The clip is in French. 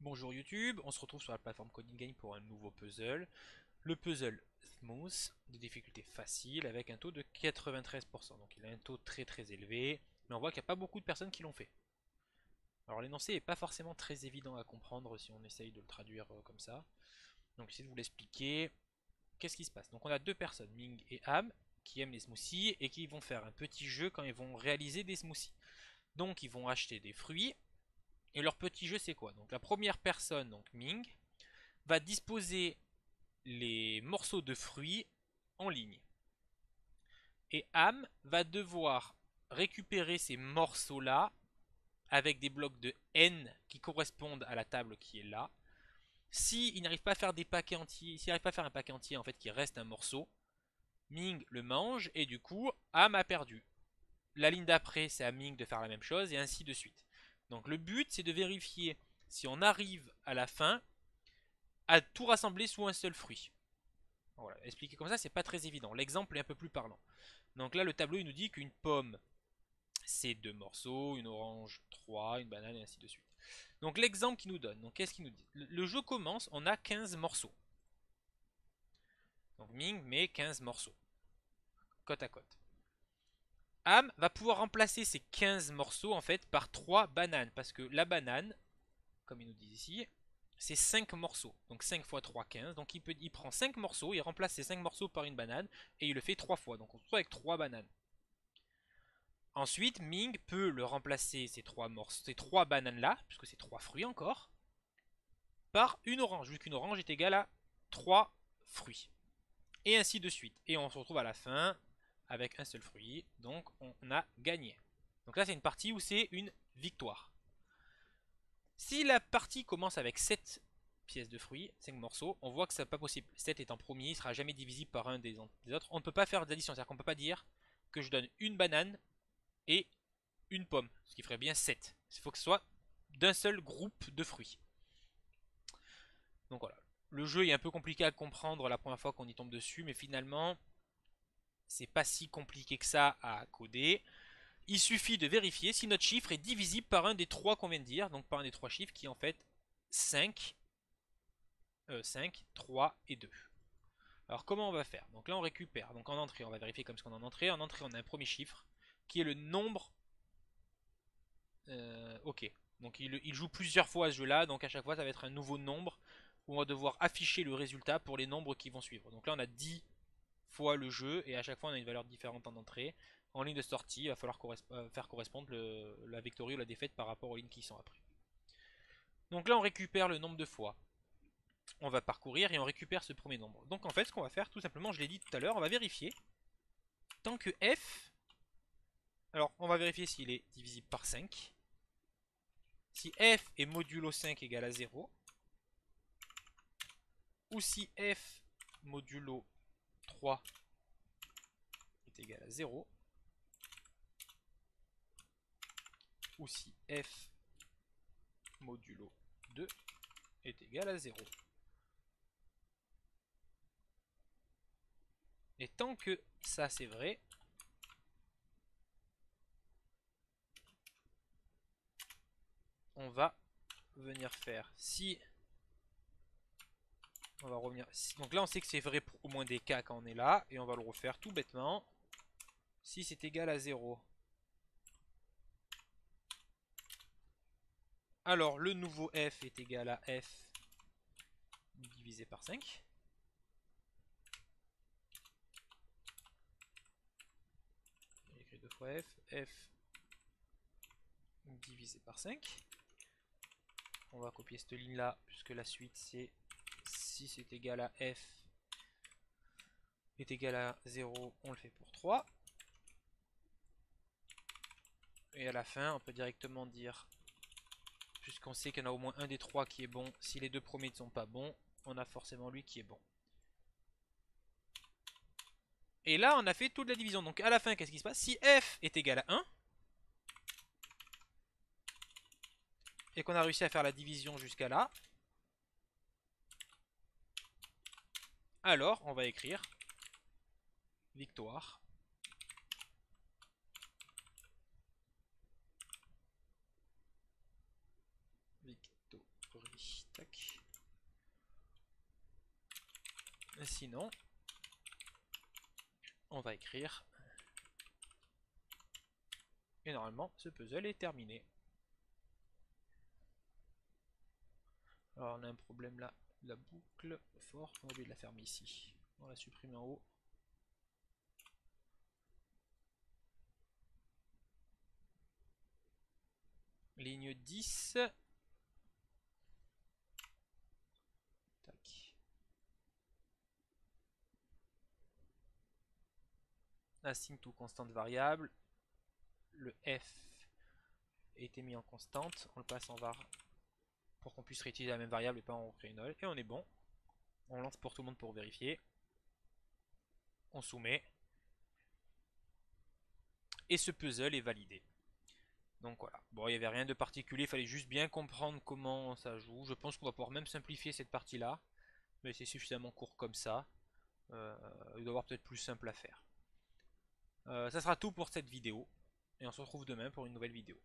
Bonjour YouTube, on se retrouve sur la plateforme Coding Game pour un nouveau puzzle. Le puzzle Smooth, de difficulté facile, avec un taux de 93%. Donc il a un taux très élevé, mais on voit qu'il n'y a pas beaucoup de personnes qui l'ont fait. Alors l'énoncé n'est pas forcément très évident à comprendre si on essaye de le traduire comme ça. Donc j'essaie de vous l'expliquer. Qu'est-ce qui se passe? Donc on a deux personnes, Ming et Am, qui aiment les smoothies et qui vont faire un petit jeu quand ils vont réaliser des smoothies. Donc ils vont acheter des fruits. Et leur petit jeu c'est quoi? Donc la première personne, donc Ming, va disposer les morceaux de fruits en ligne. Et Am va devoir récupérer ces morceaux-là avec des blocs de N qui correspondent à la table qui est là. S'il n'arrive pas à faire des paquets entiers, s'il n'arrive pas à faire un paquet entier en fait qui reste un morceau, Ming le mange et du coup Am a perdu. La ligne d'après c'est à Ming de faire la même chose et ainsi de suite. Donc le but c'est de vérifier si on arrive à la fin à tout rassembler sous un seul fruit. Voilà, expliquer comme ça, c'est pas très évident. L'exemple est un peu plus parlant. Donc là, le tableau, il nous dit qu'une pomme, c'est 2 morceaux, une orange, 3, une banane, et ainsi de suite. Donc l'exemple qu'il nous donne, donc qu'est-ce qu'il nous dit? Le jeu commence, on a 15 morceaux. Donc Ming met 15 morceaux, côte à côte. Am va pouvoir remplacer ces 15 morceaux, en fait, par 3 bananes. Parce que la banane, comme il nous dit ici, c'est 5 morceaux. Donc 5 fois 3, 15. Donc il prend 5 morceaux, il remplace ces 5 morceaux par une banane, et il le fait 3 fois. Donc on se retrouve avec 3 bananes. Ensuite, Ming peut le remplacer ces 3 morceaux, ces 3 bananes là, puisque c'est 3 fruits encore, par une orange, vu qu'une orange est égale à 3 fruits. Et ainsi de suite. Et on se retrouve à la fin avec un seul fruit, donc on a gagné. Donc là c'est une partie où c'est une victoire. Si la partie commence avec 7 pièces de fruits, 5 morceaux, on voit que c'est pas possible. 7 étant premier, il ne sera jamais divisible par un des autres. On ne peut pas faire d'addition, c'est-à-dire qu'on ne peut pas dire que je donne une banane et une pomme, ce qui ferait bien 7. Il faut que ce soit d'un seul groupe de fruits. Donc voilà. Le jeu est un peu compliqué à comprendre la première fois qu'on y tombe dessus, mais finalement, c'est pas si compliqué que ça à coder. Il suffit de vérifier si notre chiffre est divisible par un des trois qu'on vient de dire, donc par un des trois chiffres qui est en fait 5, 5, 3 et 2. Alors comment on va faire? Donc là on récupère, donc en entrée on va vérifier comme ce qu'on a en entrée. En entrée on a un premier chiffre qui est le nombre. Ok, donc il joue plusieurs fois à ce jeu là, donc à chaque fois ça va être un nouveau nombre où on va devoir afficher le résultat pour les nombres qui vont suivre. Donc là on a 10 fois le jeu et à chaque fois on a une valeur différente en entrée. En ligne de sortie, il va falloir faire correspondre la victoire ou la défaite par rapport aux lignes qui sont après. Donc là on récupère le nombre de fois. On va parcourir et on récupère ce premier nombre. Donc en fait ce qu'on va faire tout simplement, je l'ai dit tout à l'heure, on va vérifier. Tant que f, alors on va vérifier s'il est divisible par 5. Si f est modulo 5 égale à 0, ou si f modulo 3 est égal à 0, ou si f modulo 2 est égal à 0. Et tant que ça c'est vrai, on va venir faire si... On va revenir... Donc là on sait que c'est vrai pour au moins des cas quand on est là, et on va le refaire tout bêtement. Si c'est égal à 0, alors le nouveau f est égal à f divisé par 5. J'écris deux fois f divisé par 5. On va copier cette ligne là, puisque la suite c'est si c'est égal à f est égal à 0, on le fait pour 3. Et à la fin, on peut directement dire, puisqu'on sait qu'il y en a au moins un des trois qui est bon, si les deux premiers ne sont pas bons, on a forcément lui qui est bon. Et là, on a fait toute la division. Donc à la fin, qu'est-ce qui se passe? Si f est égal à 1, et qu'on a réussi à faire la division jusqu'à là, alors on va écrire victoire. Victory. Tac. Sinon, on va écrire. Et normalement, ce puzzle est terminé. Alors on a un problème là, la boucle, fort, on a oublié de la fermer ici. On la supprime en haut. Ligne 10. Tac. Assign to constante variable. Le F a été mis en constante. On le passe en var pour qu'on puisse réutiliser la même variable et pas en créer une autre. Et on est bon. On lance pour tout le monde pour vérifier. On soumet. Et ce puzzle est validé. Donc voilà. Bon, il n'y avait rien de particulier. Il fallait juste bien comprendre comment ça joue. Je pense qu'on va pouvoir même simplifier cette partie-là. Mais c'est suffisamment court comme ça. Il doit y avoir peut-être plus simple à faire. Ça sera tout pour cette vidéo. Et on se retrouve demain pour une nouvelle vidéo.